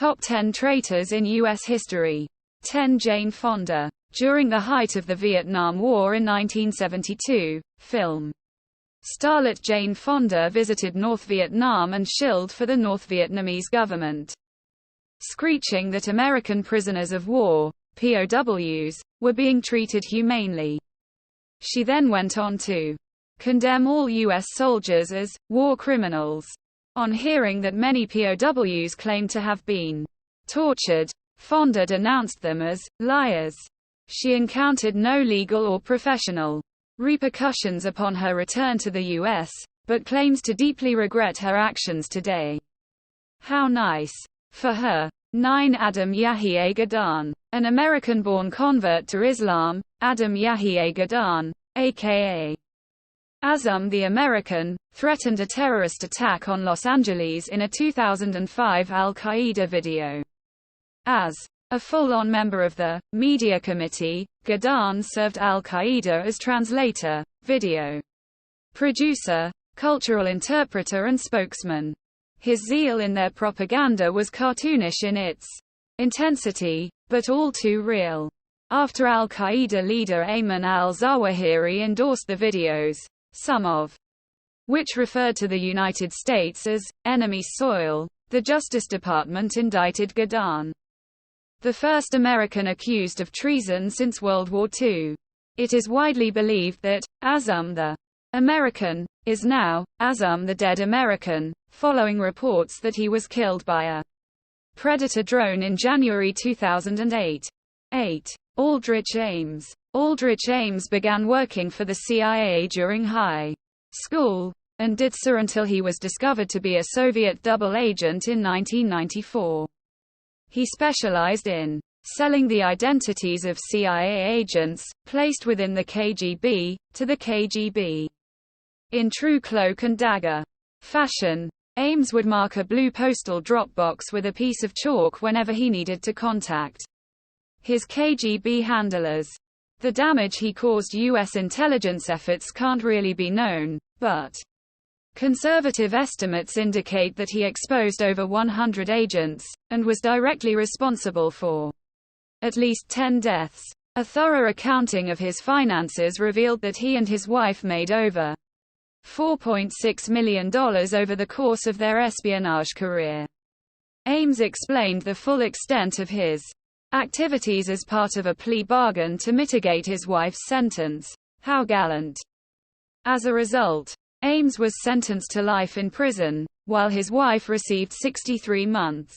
Top 10 Traitors in US History. 10. Jane Fonda. During the height of the Vietnam War in 1972, film starlet Jane Fonda visited North Vietnam and shilled for the North Vietnamese government, screeching that American prisoners of war, POWs, were being treated humanely. She then went on to condemn all U.S. soldiers as war criminals. On hearing that many POWs claimed to have been tortured, Fonda denounced them as liars. She encountered no legal or professional repercussions upon her return to the U.S., but claims to deeply regret her actions today. How nice for her. 9. Adam Yahya Gadan. An American-born convert to Islam, Adam Yahya Gadan, a.k.a. Azam the American, threatened a terrorist attack on Los Angeles in a 2005 Al-Qaeda video. As a full-on member of the media committee, Gadan served Al-Qaeda as translator, video producer, cultural interpreter and spokesman. His zeal in their propaganda was cartoonish in its intensity, but all too real. After Al-Qaeda leader Ayman al-Zawahiri endorsed the videos, some of which referred to the United States as enemy soil, the Justice Department indicted Gadan, the first American accused of treason since World War II. It is widely believed that Azam the American is now Azam the Dead American, following reports that he was killed by a Predator drone in January 2008. 8. Aldrich Ames. Aldrich Ames began working for the CIA during high school, and did so until he was discovered to be a Soviet double agent in 1994. He specialized in selling the identities of CIA agents, placed within the KGB, to the KGB. In true cloak and dagger fashion, Ames would mark a blue postal drop box with a piece of chalk whenever he needed to contact his KGB handlers. The damage he caused U.S. intelligence efforts can't really be known, but conservative estimates indicate that he exposed over 100 agents, and was directly responsible for at least 10 deaths. A thorough accounting of his finances revealed that he and his wife made over $4.6 million over the course of their espionage career. Ames explained the full extent of his activities as part of a plea bargain to mitigate his wife's sentence. How gallant. As a result, Ames was sentenced to life in prison, while his wife received 63 months.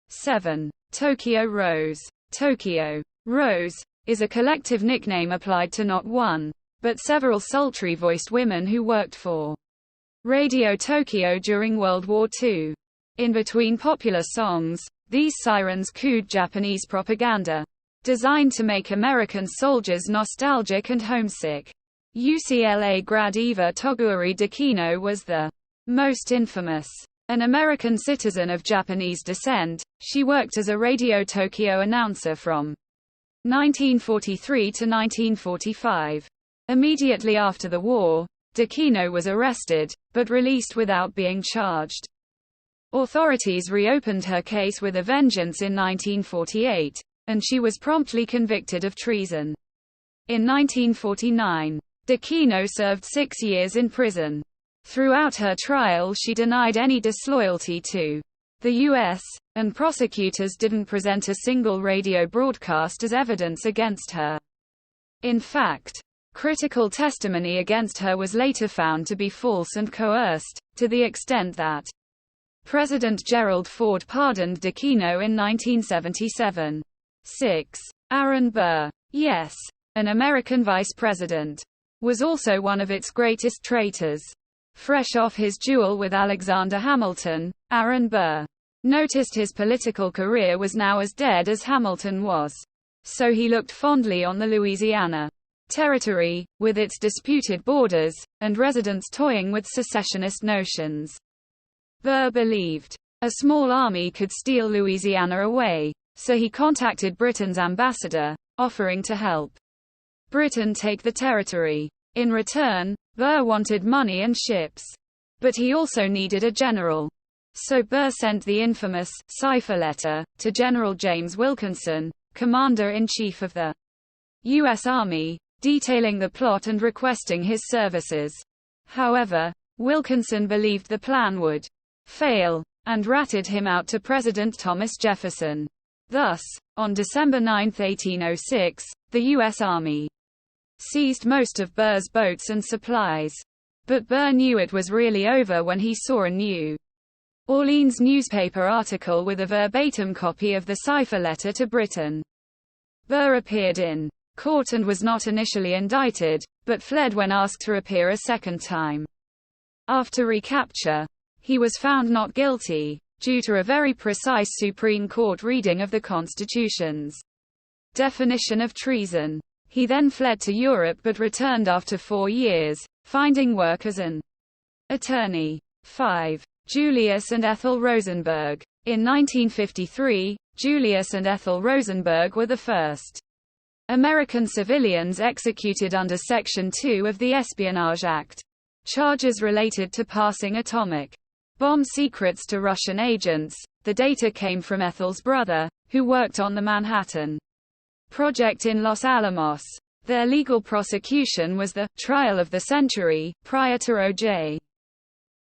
7. Tokyo Rose. Tokyo Rose is a collective nickname applied to not one, but several sultry-voiced women who worked for Radio Tokyo during World War II. In between popular songs, these sirens cooed Japanese propaganda, designed to make American soldiers nostalgic and homesick. UCLA grad Eva Toguari Dakino was the most infamous. An American citizen of Japanese descent, she worked as a Radio Tokyo announcer from 1943 to 1945. Immediately after the war, Dakino was arrested, but released without being charged. Authorities reopened her case with a vengeance in 1948, and she was promptly convicted of treason. In 1949, Dakino served 6 years in prison. Throughout her trial she denied any disloyalty to the U.S., and prosecutors didn't present a single radio broadcast as evidence against her. In fact, critical testimony against her was later found to be false and coerced, to the extent that President Gerald Ford pardoned Dakino in 1977. 6. Aaron Burr. Yes, an American vice president, was also one of its greatest traitors. Fresh off his duel with Alexander Hamilton, Aaron Burr noticed his political career was now as dead as Hamilton was. So he looked fondly on the Louisiana Territory, with its disputed borders, and residents toying with secessionist notions. Burr believed a small army could steal Louisiana away, so he contacted Britain's ambassador, offering to help Britain take the territory. In return, Burr wanted money and ships. But he also needed a general. So Burr sent the infamous cipher letter to General James Wilkinson, Commander-in-Chief of the U.S. Army, detailing the plot and requesting his services. However, Wilkinson believed the plan would fail, and ratted him out to President Thomas Jefferson. Thus, on December 9, 1806, the U.S. Army seized most of Burr's boats and supplies. But Burr knew it was really over when he saw a New Orleans newspaper article with a verbatim copy of the cipher letter to Britain. Burr appeared in court and was not initially indicted, but fled when asked to appear a second time. After recapture, he was found not guilty, due to a very precise Supreme Court reading of the Constitution's definition of treason. He then fled to Europe but returned after 4 years, finding work as an attorney. 5. Julius and Ethel Rosenberg. In 1953, Julius and Ethel Rosenberg were the first American civilians executed under Section 2 of the Espionage Act. Charges related to passing atomic bomb secrets to Russian agents. The data came from Ethel's brother, who worked on the Manhattan Project in Los Alamos. Their legal prosecution was the trial of the century, prior to O.J.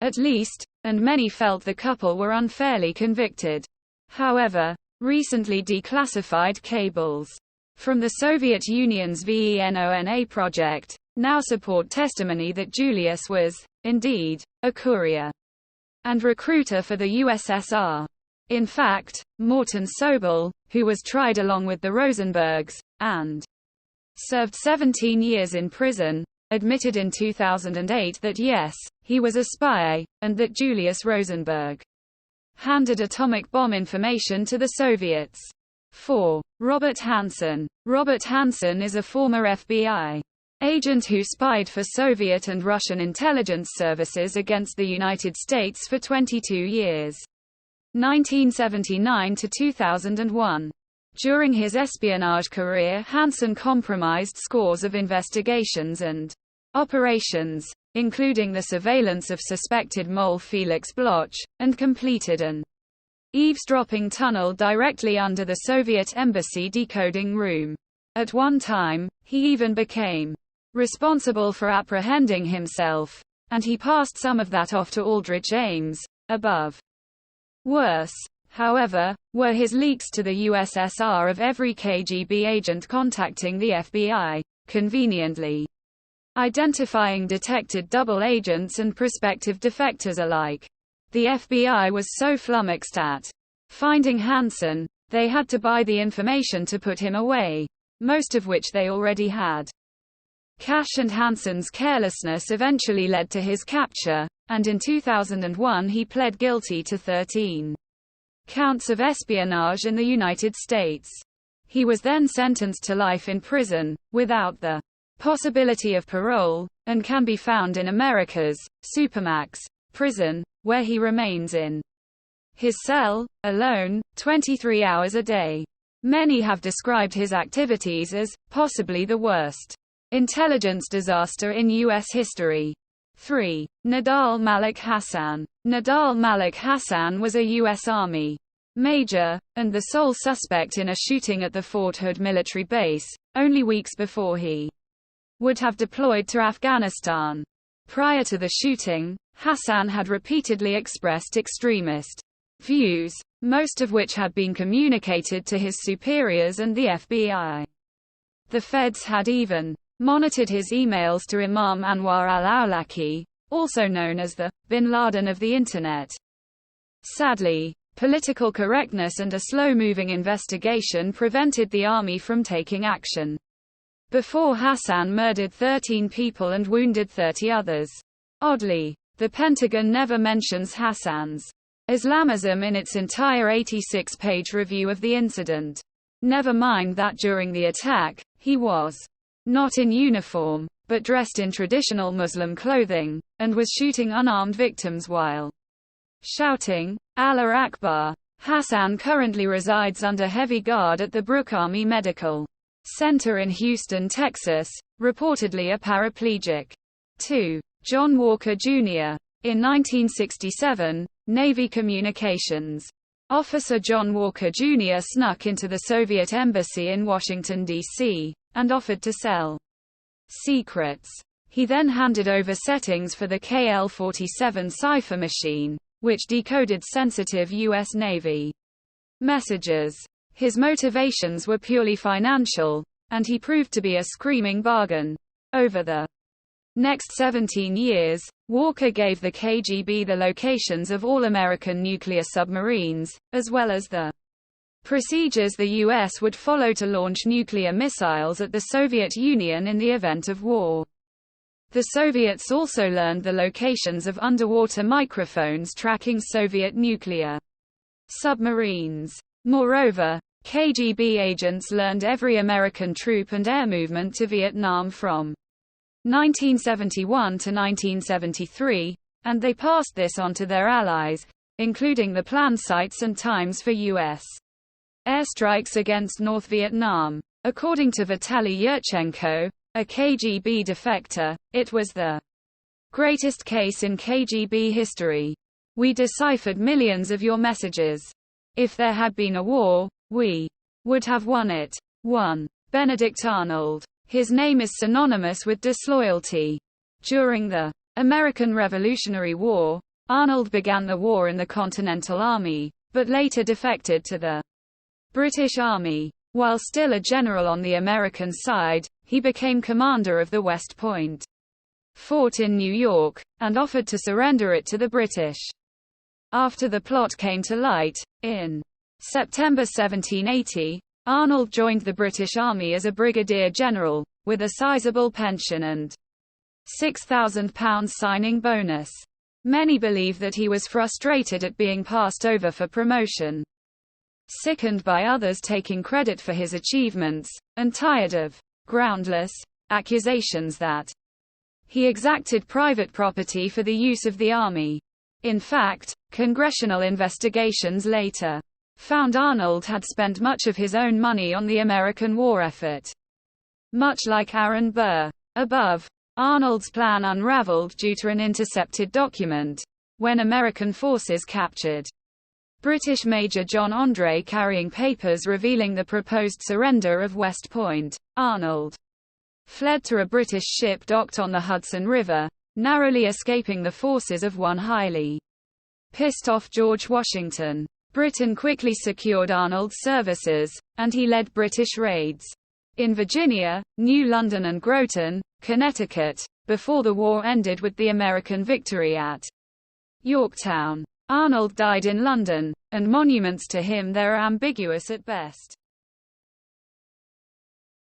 at least, and many felt the couple were unfairly convicted. However, recently declassified cables from the Soviet Union's VENONA project now support testimony that Julius was, indeed, a courier and recruiter for the USSR. In fact, Morton Sobel, who was tried along with the Rosenbergs, and served 17 years in prison, admitted in 2008 that yes, he was a spy, and that Julius Rosenberg handed atomic bomb information to the Soviets. 4. Robert Hanssen. Robert Hanssen is a former FBI agent who spied for Soviet and Russian intelligence services against the United States for 22 years. 1979 to 2001. During his espionage career, Hanssen compromised scores of investigations and operations, including the surveillance of suspected mole Felix Bloch, and completed an eavesdropping tunnel directly under the Soviet embassy decoding room. At one time, he even became responsible for apprehending himself, and he passed some of that off to Aldrich Ames. Above. Worse, however, were his leaks to the USSR of every KGB agent contacting the FBI, conveniently identifying detected double agents and prospective defectors alike. The FBI was so flummoxed at finding Hanssen, they had to buy the information to put him away, most of which they already had. Cash and Hanssen's carelessness eventually led to his capture, and in 2001 he pled guilty to 13 counts of espionage in the United States. He was then sentenced to life in prison, without the possibility of parole, and can be found in America's Supermax prison, where he remains in his cell, alone, 23 hours a day. Many have described his activities as possibly the worst intelligence disaster in U.S. history. 3. Nadal Malik Hassan. Nadal Malik Hassan was a U.S. Army major, and the sole suspect in a shooting at the Fort Hood military base, only weeks before he would have deployed to Afghanistan. Prior to the shooting, Hassan had repeatedly expressed extremist views, most of which had been communicated to his superiors and the FBI. The feds had even monitored his emails to Imam Anwar al-Awlaki, also known as the bin Laden of the Internet. Sadly, political correctness and a slow-moving investigation prevented the army from taking action. Before Hassan murdered 13 people and wounded 30 others. Oddly, the Pentagon never mentions Hassan's Islamism in its entire 86-page review of the incident. Never mind that during the attack, he was not in uniform, but dressed in traditional Muslim clothing, and was shooting unarmed victims while shouting, Allah Akbar. Hassan currently resides under heavy guard at the Brooke Army Medical Center in Houston, Texas, reportedly a paraplegic. 2. John Walker Jr. In 1967, Navy communications. Officer John Walker Jr. snuck into the Soviet embassy in Washington, D.C., and offered to sell secrets. He then handed over settings for the KL-47 cipher machine, which decoded sensitive U.S. Navy messages. His motivations were purely financial, and he proved to be a screaming bargain. Over the next 17 years, Walker gave the KGB the locations of all American nuclear submarines, as well as the procedures the U.S. would follow to launch nuclear missiles at the Soviet Union in the event of war. The Soviets also learned the locations of underwater microphones tracking Soviet nuclear submarines. Moreover, KGB agents learned every American troop and air movement to Vietnam from 1971 to 1973, and they passed this on to their allies, including the planned sites and times for U.S. airstrikes against North Vietnam. According to Vitaly Yurchenko, a KGB defector, it was the greatest case in KGB history. We deciphered millions of your messages. If there had been a war, we would have won it. 1. Benedict Arnold. His name is synonymous with disloyalty. During the American Revolutionary War, Arnold began the war in the Continental Army, but later defected to the British Army. While still a general on the American side, he became commander of the West Point fort in New York, and offered to surrender it to the British. After the plot came to light, in September 1780, Arnold joined the British Army as a brigadier general, with a sizable pension and £6,000 signing bonus. Many believe that he was frustrated at being passed over for promotion, sickened by others taking credit for his achievements, and tired of groundless accusations that he exacted private property for the use of the army. In fact, congressional investigations later found Arnold had spent much of his own money on the American war effort. Much like Aaron Burr above, Arnold's plan unraveled due to an intercepted document. When American forces captured British Major John Andre carrying papers revealing the proposed surrender of West Point, Arnold fled to a British ship docked on the Hudson River, narrowly escaping the forces of one highly pissed off George Washington. Britain quickly secured Arnold's services, and he led British raids in Virginia, New London and Groton, Connecticut, before the war ended with the American victory at Yorktown. Arnold died in London, and monuments to him there are ambiguous at best.